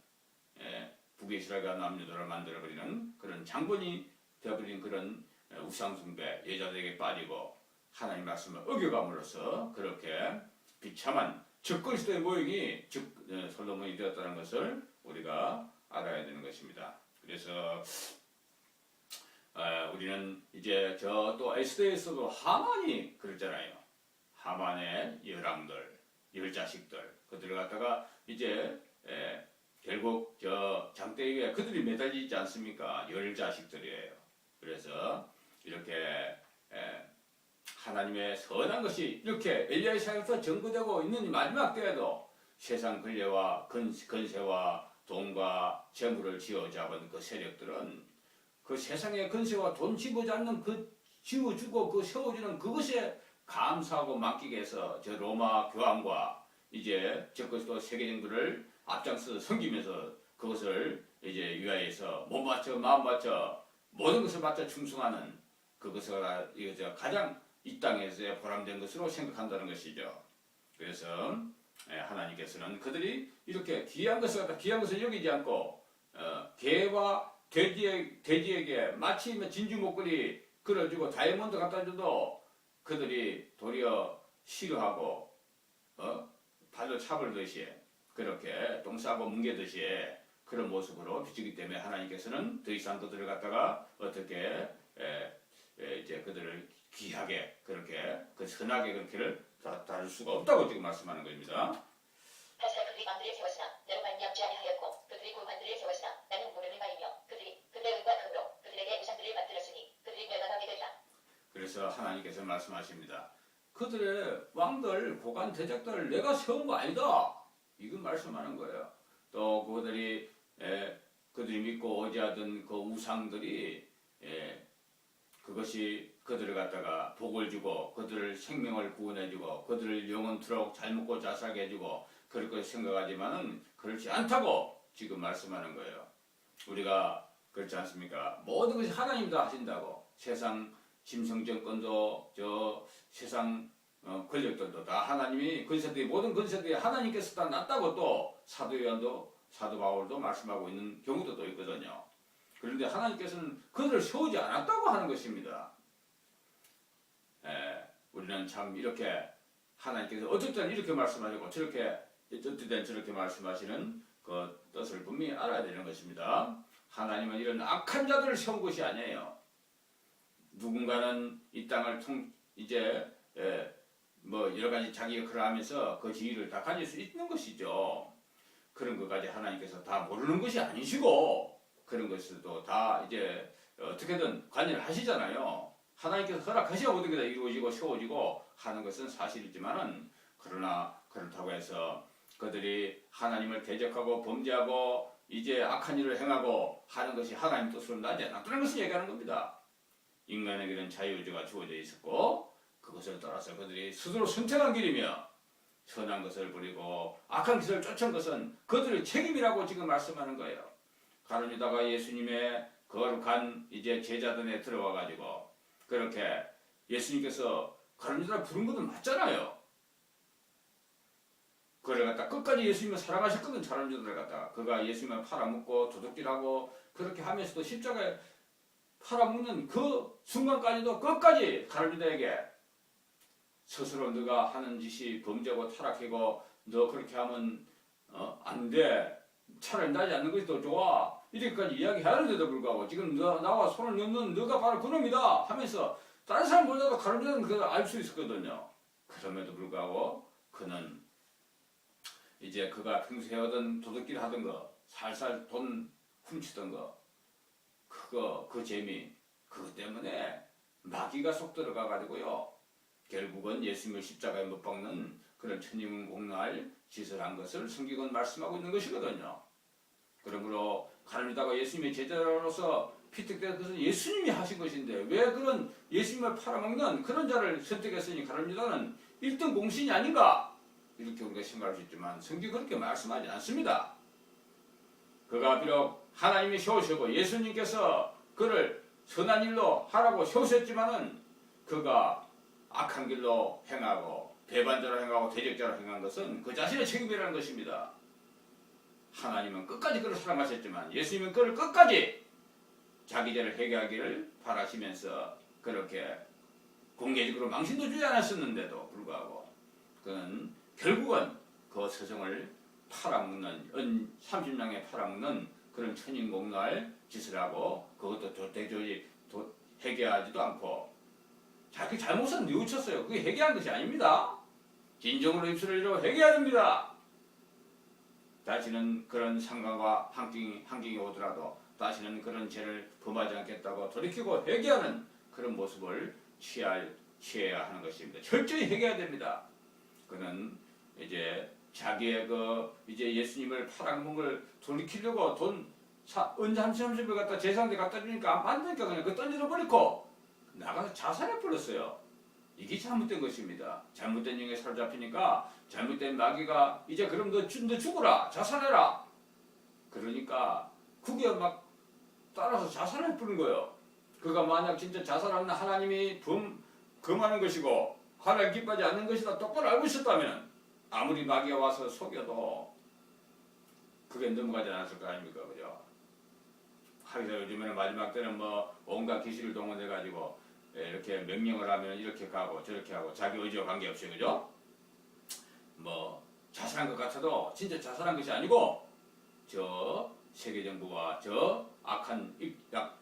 Speaker 2: 북이스라엘과 남유다를 만들어버리는 그런 장본이 되어버린 그런 우상숭배 여자들에게 빠지고 하나님 말씀을 어겨감으로써 그렇게 비참한 적그리스도의 모형이 즉 솔로몬이 되었다는 것을 우리가 알아야 되는 것입니다. 그래서 우리는 이제 저 또 에스더에서도 하만이 그랬잖아요. 하만의 열왕들, 열자식들 그들을 갖다가 이제 결국 저 장대위에 그들이 매달리지 있지 않습니까? 열자식들이에요. 그래서 이렇게 하나님의 선한 것이 이렇게 엘리야의 사역에서 전거되고 있는 마지막 때에도 세상 근래와 건세와 돈과 재물을 쥐어잡은 그 세력들은 그 세상의 건세와 돈 쥐고지 않는 그 쥐어주고 그 세워주는 그것에 감사하고 맡기게 해서 저 로마 교황과 이제 적그리스도 세계 정부를 앞장서 섬기면서 그것을 이제 위하여서 몸 바쳐 마음 바쳐 모든 것을 바쳐 충성하는 그것을 가장 이 땅에서의 보람된 것으로 생각한다는 것이죠. 그래서 하나님께서는 그들이 이렇게 귀한 것을 여기지 않고 개와 돼지에게 마치 진주 목걸이 그려주고 다이아몬드 갖다 줘도 그들이 도리어 싫어하고 발로 차버리듯이 그렇게 똥 싸고 뭉개듯이 그런 모습으로 비추기 때문에 하나님께서는 더 이상 그들을 갖다가 어떻게 이제 그들을 귀하게 그렇게 선하게 그렇게를 다룰 수가 없다고 지금 말씀하는 겁니다.
Speaker 3: 다시나 그들이 왕들을 세웠으나 내로 말미암지 아니하였고 그들이 고관들을 세웠으나 나는 모르는 바이며 그들의 은과 금으로 그들에게 우상들을 만들었으니 그들이 멸망하게 되리라.
Speaker 2: 그래서 하나님께서 말씀하십니다. 그들의 왕들 고관 대적들을 내가 세운 거 아니다. 이건 말씀하는 거예요. 또 그들이 믿고 의지하던 그 우상들이 그것이 그들을 갖다가 복을 주고 그들을 생명을 구원해주고 그들을 영원토록 잘 먹고 잘 살게 해주고 그럴 것을 생각하지만은 그렇지 않다고 지금 말씀하는 거예요. 우리가 그렇지 않습니까? 모든 것이 하나님이 다 하신다고 세상 심성정권도 저 세상 권력들도 다 하나님이 근세들이 모든 근세들이 하나님께서 다 놨다고 또 사도 요한도 사도 바울도 말씀하고 있는 경우도 또 있거든요. 그런데 하나님께서는 그들을 세우지 않았다고 하는 것입니다. 우리는 참 이렇게 하나님께서 어떨 때는 이렇게 말씀하시고 저렇게 어떨 때는 저렇게 말씀하시는 그 뜻을 분명히 알아야 되는 것입니다. 하나님은 이런 악한 자들을 세운 것이 아니에요. 누군가는 이 땅을 이제 뭐 여러 가지 자기 역할을 하면서 그 지위를 다 가질 수 있는 것이죠. 그런 것까지 하나님께서 다 모르는 것이 아니시고 그런 것들도 다 이제 어떻게든 관여를 하시잖아요. 하나님께서 허락하셔야 모든 게 다 이루어지고 세워지고 하는 것은 사실이지만은 그러나 그렇다고 해서 그들이 하나님을 대적하고 범죄하고 이제 악한 일을 행하고 하는 것이 하나님 뜻으로 나지 않았다는 것을 얘기하는 겁니다. 인간에게는 자유의지가 주어져 있었고 그것을 따라서 그들이 스스로 선택한 길이며 선한 것을 버리고 악한 것을 쫓은 것은 그들의 책임이라고 지금 말씀하는 거예요. 가룟 유다가 예수님의 거룩한 이제 제자단에 들어와 가지고 그렇게 예수님께서 가룟 유다를 부른 것은 맞잖아요. 그를 갖다 끝까지 예수님을 사랑하셨거든. 가룟 유다를 갖다 그가 예수님을 팔아먹고 도둑질하고 그렇게 하면서도 십자가에 팔아먹는 그 순간까지도 끝까지 가룟 유다에게 스스로 너가 하는 짓이 범죄고 타락하고 너 그렇게 하면 안 돼. 차라리 나지 않는 것이 더 좋아. 이렇게까지 이야기하는데도 불구하고 지금 나와 손을 넣는 너가 바로 그놈이다 하면서 다른 사람보다도 가룟 유다는 그걸 알 수 있었거든요. 그럼에도 불구하고 그는 이제 그가 평소에 하던 도둑질 하던 거 살살 돈 훔치던 거 그거 그 재미 그것 때문에 마귀가 속 들어가 가지고요. 결국은 예수님을 십자가에 못 박는 그런 천인공노할 짓을 한 것을 성경은 말씀하고 있는 것이거든요. 그러므로 가룟 유다가 예수님의 제자로서 피택된 것은 예수님이 하신 것인데 왜 그런 예수님을 팔아먹는 그런 자를 선택했으니 가룟 유다는 1등 공신이 아닌가? 이렇게 우리가 생각할 수 있지만 성경이 그렇게 말씀하지 않습니다. 그가 비록 하나님이 세우시고 예수님께서 그를 선한 일로 하라고 세우셨지만은 그가 악한 길로 행하고 배반자로 행하고 대적자로 행한 것은 그 자신의 책임이라는 것입니다. 하나님은 끝까지 그를 사랑하셨지만 예수님은 그를 끝까지 자기 죄를 회개하기를 바라시면서 그렇게 공개적으로 망신도 주지 않았었는데도 불구하고 그는 결국은 그 스승을 팔아먹는 30냥에 팔아먹는 그런 천인공노할 짓을 하고 그것도 도대조리 회개하지도 않고 자기 잘못은 뉘우쳤어요. 그게 회개한 것이 아닙니다. 진정으로 입술을 열어 회개해야 됩니다. 다시는 그런 상관과 환경이 오더라도 다시는 그런 죄를 범하지 않겠다고 돌이키고 회개하는 그런 모습을 취해야 하는 것입니다. 철저히 회개해야 됩니다. 그는 이제 자기의 이제 예수님을 팔아먹은 걸 돌이키려고 돈 은 30을 갖다 제사장한테 갖다 주니까 안 받으니까 그냥 그 던져 버리고 나가서 자살해 버렸어요. 이게 잘못된 것입니다. 잘못된 영에 사로잡히니까 잘못된 마귀가 이제 그럼 너 죽어라 자살해라. 그러니까 그게 막 따라서 자살해 버린 거예요. 그가 만약 진짜 자살하면 하나님이 금하는 것이고 하나님 기뻐하지 않는 것이다 똑바로 알고 있었다면 아무리 마귀가 와서 속여도 그게 넘어가지 않았을 거 아닙니까, 그죠? 하기사 요즘에는 마지막 때는 뭐 온갖 기술을 동원해가지고 이렇게 명령을 하면 이렇게 가고 저렇게 하고 자기 의지와 관계없이 그죠? 뭐 자살한 것 같아도 진짜 자살한 것이 아니고 저 세계정부와 저 악한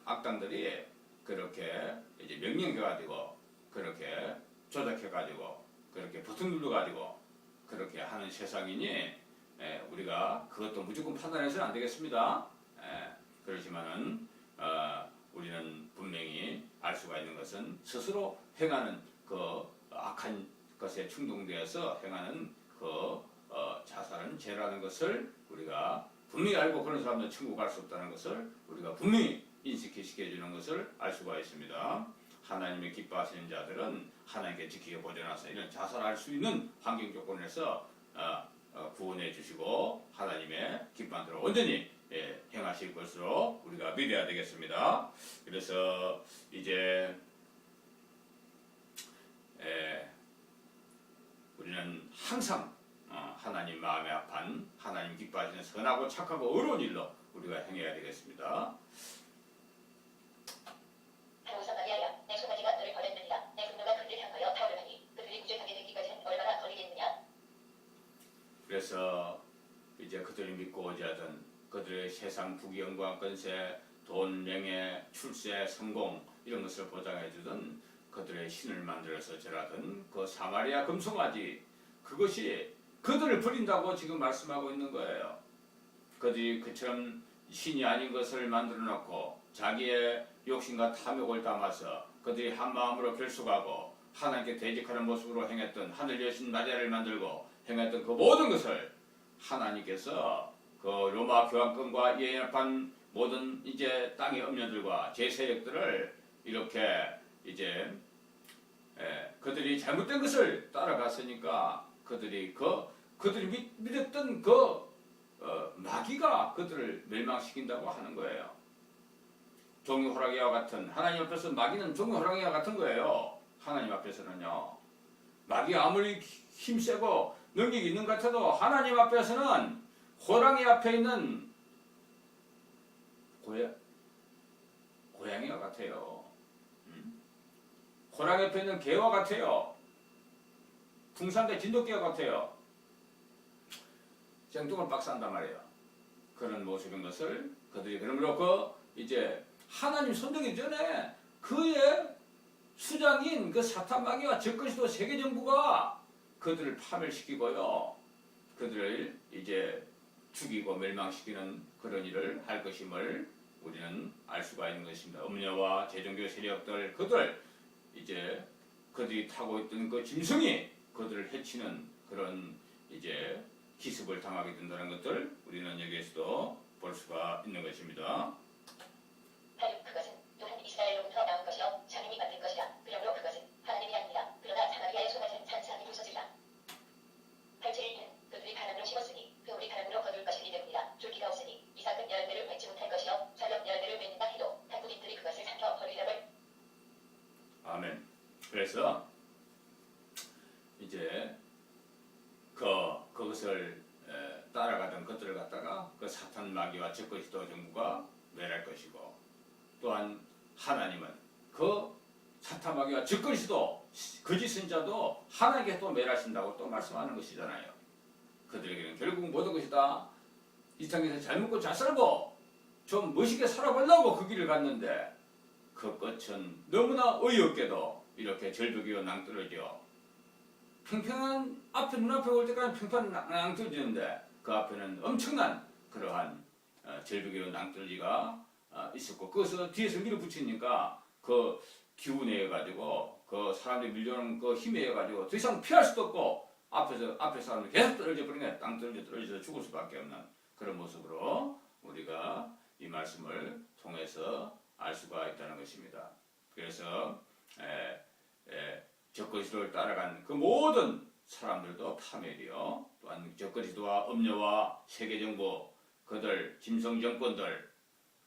Speaker 2: 악당들이 그렇게 이제 명령해가지고 그렇게 조작해가지고 그렇게 버튼 눌러가지고 그렇게 하는 세상이니 우리가 그것도 무조건 판단해서는 안 되겠습니다. 그렇지만은 우리는 분명히 알 수가 있는 것은 스스로 행하는 그 악한 것에 충동되어서 행하는 그 자살은 죄라는 것을 우리가 분명히 알고 그런 사람들은 천국 갈 수 없다는 것을 우리가 분명히 인식시켜주는 것을 알 수가 있습니다. 하나님의 기뻐하시는 자들은 하나님께 지키게 보존하서 이런 자살할 수 있는 환경 조건에서 구원해 주시고 하나님의 기뻐한 대로 온전히 행하실 것으로 우리가 믿어야 되겠습니다. 그래서 이제 우리는 항상 하나님 마음에 합한 하나님 기뻐하시는 선하고 착하고 의로운 일로 우리가 행해야 되겠습니다.
Speaker 3: 하나우사 마리아야 내 송아지가 너를 버렸느니라 내 분노가 그들을 향하여 타오르나니 그들이 구제하게 되기까지는 얼마나 걸리겠느냐.
Speaker 2: 그래서 이제 그들이 믿고 오지하던 그들의 세상 부귀영광 권세 돈 명예 출세 성공 이런 것을 보장해 주던 그들의 신을 만들어서 절하던 그 사마리아 금송아지 그것이 그들을 버린다고 지금 말씀하고 있는 거예요. 그들이 그처럼 신이 아닌 것을 만들어 놓고 자기의 욕심과 탐욕을 담아서 그들이 한 마음으로 결속하고 하나님께 대적하는 모습으로 행했던 하늘 여신 마리아를 만들고 행했던 그 모든 것을 하나님께서 그 로마 교황권과 예언한 모든 이제 땅의 음녀들과 제 세력들을 이렇게 이제 그들이 잘못된 것을 따라갔으니까 그들이 믿었던 마귀가 그들을 멸망시킨다고 하는 거예요. 종이호랑이와 같은, 하나님 앞에서 마귀는 종이호랑이와 같은 거예요. 하나님 앞에서는요. 마귀가 아무리 힘세고 능력이 있는 것 같아도 하나님 앞에서는 호랑이 앞에 있는 고양이와 같아요. 호랑이 옆에 있는 개와 같아요. 풍산대 진돗개와 같아요. 생뚱을 박살한단 말이에요. 그런 모습인 것을 그들이 그러므로 이제 하나님 선동이 전에 그의 수장인 그 사탄 마귀와 적그리스도 세계 정부가 그들을 파멸시키고요. 그들을 이제 죽이고 멸망시키는 그런 일을 할 것임을 우리는 알 수가 있는 것입니다. 음녀와 제종교 세력들 이제 그들이 타고 있던 그 짐승이 그들을 해치는 그런 이제 기습을 당하게 된다는 것들 우리는 여기에서도 볼 수가 있는 것입니다.
Speaker 3: 8. 그것은 또한 이스라엘로부터 나온 것이요 하나님이 만든 것이라. 그러므로 그것은 하나님이 아니라 그러나 사마리아의 소낮은 산상이 부서지라. 8. 그들이 가난으로 심었으니 그물이 가난으로 거둘 것이기 때문이라. 줄기가 없으니 이삭은 열매를 맺지 못할 것이요 사람 열매를 맺는다 해도 한국인들이 그것을 삼켜 버리려을.
Speaker 2: 아멘. 그래서 이제 그것을 따라가던 것들을 갖다가 그 사탄 마귀와 적그리스도 정부가 멸할 것이고, 또한 하나님은 그 사탄 마귀와 적그리스도 거짓 선자도 하나님께 또 멸하신다고 또 말씀하는 것이잖아요. 그들에게는 결국 모든 것이 다 이 땅에서 잘 먹고 잘 살고 좀 멋있게 살아보려고 그 길을 갔는데 그 끝은 너무나 어이없게도 이렇게 절벽이요 낭떠러지요. 평평한 앞에 눈앞에 올 때까지 평평한 낭떠러지는데 그 앞에는 엄청난 그러한 절벽이요 낭떠러지가 있었고, 그것을 뒤에서 밀어붙이니까 그 기운에 가지고 그 사람들이 밀려오는 그 힘에 가지고 더 이상 피할 수도 없고 앞에 사람들이 계속 떨어져 버리네. 땅 떨어져서 죽을 수밖에 없는 그런 모습으로 우리가 이 말씀을 통해서 알 수가 있다는 것입니다. 그래서 적그리스도를 따라간 그 모든 사람들도 파멸이요. 또한 적그리스도와 음녀와 세계정부, 그들 짐승 정권들,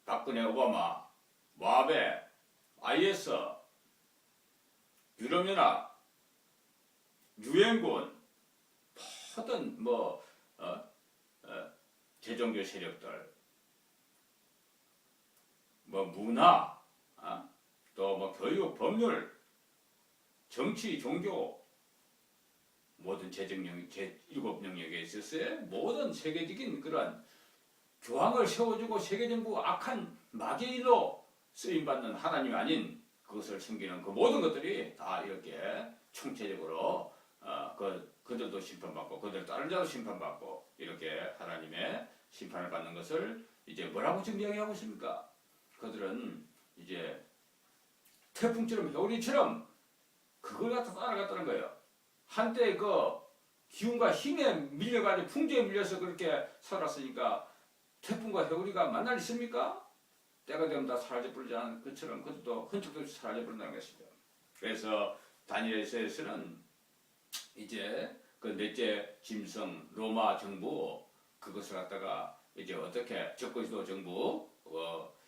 Speaker 2: 박근혜 오바마, 모아베, IS, 유럽연합, 유엔군, 모든 제종교 세력들, 문화, 또 교육, 법률, 정치, 종교, 모든 제7 영역에 있어서 모든 세계적인 그러한 교황을 세워주고 세계정부 악한 마귀의 일로 쓰임받는 하나님이 아닌 그것을 섬기는 그 모든 것들이 다 이렇게 총체적으로 그들도 심판받고 그들 다른 자도 심판받고 이렇게 하나님의 심판을 받는 것을 이제 뭐라고 지금 이야기하고 있습니까? 그들은 이제 태풍처럼 해오리처럼 그걸 갖다 따라갔다는 거예요. 한때 그 기운과 힘에 밀려가지고 풍조에 밀려서 그렇게 살았으니까 태풍과 해오리가 만날 있습니까? 때가 되면 다 사라져버리지 않은 것처럼 그들도 흔적도 없이 사라져버린다는 것이죠. 그래서 다니엘서에서는 이제 그 넷째 짐승 로마 정부 그것을 갖다가 이제 어떻게 적그리스도 정부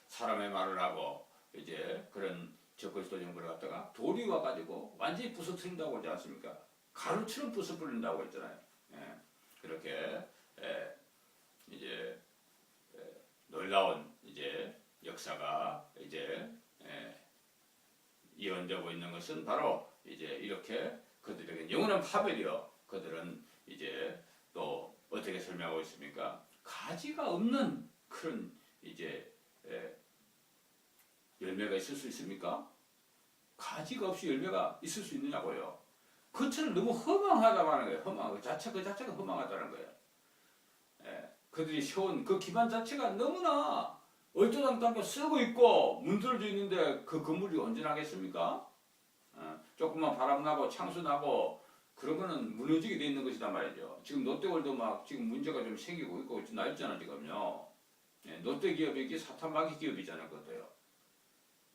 Speaker 2: 사람의 말을 하고 이제 그런 적그리스도 정부를 갖다가 돌이 와가지고 완전히 부서뜨린다고 하지 않습니까? 가루처럼 부숴버린다고 했잖아요. 그렇게 이제 놀라운 이제 역사가 이제 예언되고 있는 것은 바로 이제 이렇게 그들에게 영원한 파멸이요. 그들은 이제 또 어떻게 설명하고 있습니까? 가지가 없는 그런 이제 열매가 있을 수 있습니까? 가지가 없이 열매가 있을 수 있느냐고요. 그처럼 너무 허망하다고 하는 거예요. 그 자체가 허망하다는 거예요. 그들이 세운 그 기반 자체가 너무나 얼토당토하게 쓰고 있고 문드러져 있는데 그 건물이 언제 나겠습니까? 조금만 바람 나고 창수 나고 그러면은 무너지게 돼 있는 것이단 말이죠. 지금 롯데월드 막 지금 문제가 좀 생기고 있고 나 있잖아 지금요. 롯데 기업이 이게 사탄 마귀 기업이잖아요, 그것도요.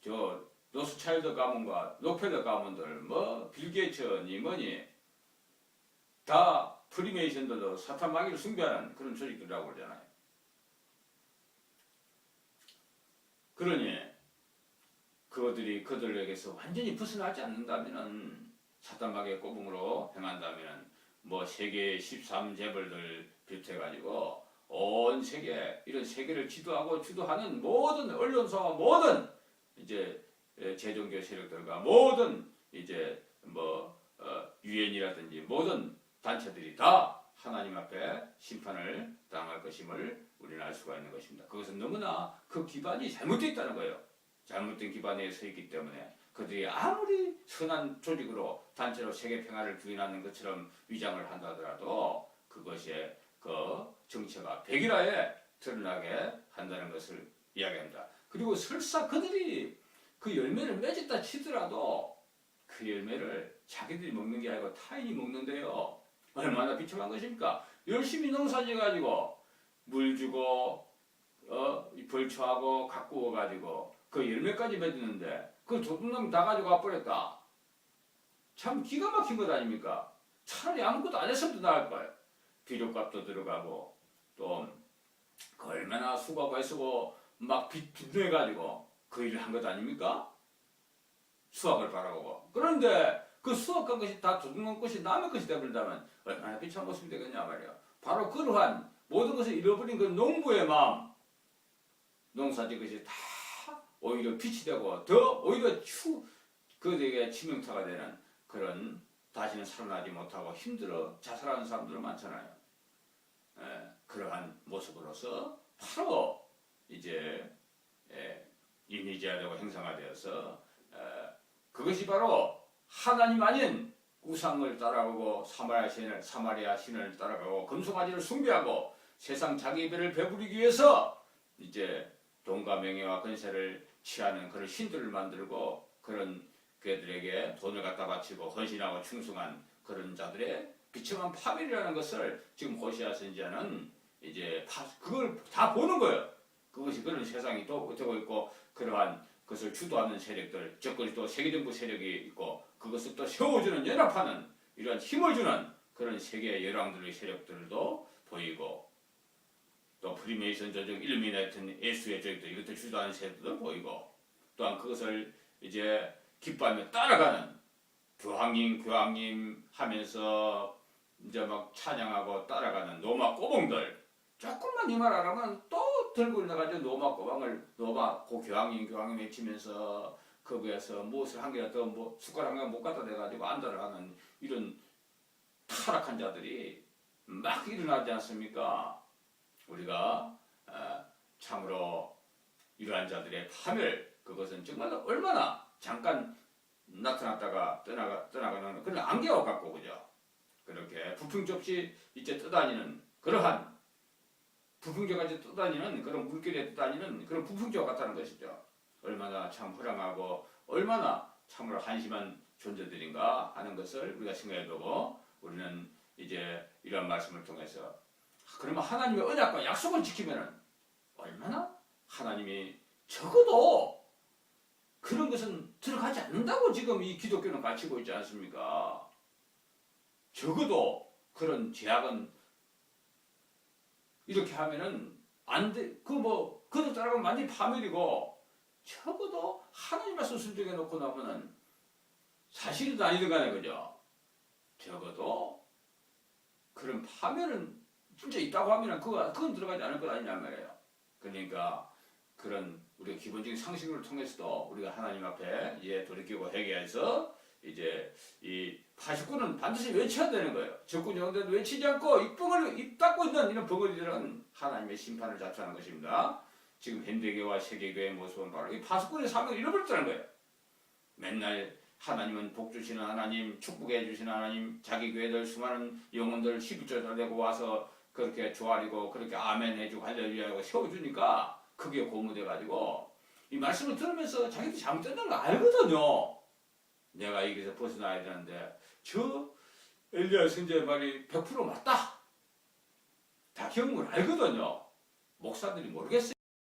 Speaker 2: 저 로스차일드 가문과 록펠러 가문들, 뭐 빌 게이츠니 뭐니 다 프리메이션들도 사탄 마귀를 숭배하는 그런 조직들이라고 그러잖아요. 그러니 그들이 그들에게서 완전히 벗어나지 않는다면은 사탄 마귀의 꼬붕으로 행한다면은 뭐 세계 13재벌들 비롯해가지고 온 세계 이런 세계를 지도하고 주도하는 모든 언론사와 모든 이제 재종교 세력들과 모든 이제 뭐 유엔이라든지 모든 단체들이 다 하나님 앞에 심판을 당할 것임을 우리는 알 수가 있는 것입니다. 그것은 너무나 그 기반이 잘못되어 있다는 거예요. 잘못된 기반에 서 있기 때문에 그들이 아무리 선한 조직으로 단체로 세계 평화를 부인하는 것처럼 위장을 한다 하더라도 그것이 그 정체가 백일화에 드러나게 한다는 것을 이야기합니다. 그리고 설사 그들이 그 열매를 맺었다 치더라도 그 열매를 자기들이 먹는 게 아니고 타인이 먹는데요. 얼마나 비참한 것입니까? 열심히 농사지 가지고 물 주고 벌초하고 가꾸어 가지고 그 열매까지 맺었는데 그 도둑놈이 다 가지고 와버렸다. 참 기가 막힌 것 아닙니까? 차라리 아무것도 안 했으면 나을 거예요. 비료값도 들어가고 또 그 얼마나 수고하고 애쓰고 막 빚내가지고 그 일을 한 것 아닙니까? 수확을 바라보고. 그런데 그 수확한 것이 다 도둑놈 것이 남의 것이 되버린다면 얼마나 비참한 모습이 되겠냐 말이야. 바로 그러한 모든 것을 잃어버린 그 농부의 마음, 농사진 것이 다 오히려 빛이 되고 더 오히려 그들에게 치명타가 되는 그런 다시는 살아나지 못하고 힘들어 자살하는 사람들은 많잖아요. 그러한 모습으로서 바로 이제 이미지화되고 형상화되어서 그것이 바로 하나님 아닌 우상을 따라가고 사마리아 신을 따라가고 금송아지를 숭배하고 세상 자기 배를 배부르기 위해서 이제 돈과 명예와 권세를 취하는 그런 신들을 만들고 그런 그들에게 돈을 갖다 바치고 헌신하고 충성한 그런 자들의 비참한 파멸이라는 것을 지금 호시아 선지자는 이제 그걸 다 보는 거예요. 그것이 그런 세상이 또 되고 있고 그러한 그것을 주도하는 세력들, 적거리 또 세계정부 세력이 있고 그것을 또 세워주는 연합하는 이러한 힘을 주는 그런 세계 열왕들의 세력들도 보이고 또 프리메이션 조직, 일미네이튼, 예수의 조직들 이것들 주도하는 세력들도 보이고 또한 그것을 이제 기뻐하며 따라가는 교황님 하면서 이제 막 찬양하고 따라가는 노마 꼬봉들 조금만 이 말 알아보면 또 들고 나가지고 노마 꼬방을 그 교황님 외치면서 거기에서 무엇을 한 개라도 뭐 숟가락 한 개 못 갖다 대가지고 안달을 하는 이런 타락한 자들이 막 일어나지 않습니까? 우리가 참으로 이러한 자들의 파멸 그것은 정말 얼마나 잠깐 나타났다가 떠나가는 그런 안개와 같고 그죠? 그렇게 부풍조 없이 이제 떠다니는 그러한 부풍조까지 떠다니는 그런 물결에 떠다니는 그런 부풍조 같다는 것이죠. 얼마나 참 허랑하고 얼마나 참으로 한심한 존재들인가 하는 것을 우리가 생각해보고 우리는 이제 이런 말씀을 통해서 그러면 하나님의 언약과 약속을 지키면은 얼마나 하나님이 적어도 그런 것은 들어가지 않는다고 지금 이 기독교는 가르치고 있지 않습니까? 적어도 그런 죄악은 이렇게 하면은 안 돼. 그들 따라가면 완전히 파멸이고 적어도 하나님 말씀 순종해 놓고 나면은 사실은 아니든 간에 그죠? 적어도 그런 파멸은 진짜 있다고 하면은 그건 들어가지 않을 것 아니냐 말이에요. 그러니까 그런 우리가 기본적인 상식을 통해서도 우리가 하나님 앞에 이제 돌이키고 회개해서 이제 이 89는 반드시 외쳐야 되는 거예요. 적군 영대도 외치지 않고 입 닫고 있는 이런 벙어리들은 하나님의 심판을 자초하는 것입니다. 지금 현대교와 세계교의 모습은 바로 이 89의 사명을 잃어버렸다는 거예요. 맨날 하나님은 복 주시는 하나님, 축복해 주시는 하나님, 자기 교회들 수많은 영혼들 12절 되고 와서 그렇게 조아리고 그렇게 아멘 해주고 할렐루야하고 세워주니까 그게 고무돼가지고 이 말씀을 들으면서 자기도 잘못된다는 거 알거든요. 내가 여기서 벗어나야 되는데 저 엘리야 선지자의 말이 100% 맞다. 다 경험을 알거든요. 목사들이 모르겠어요.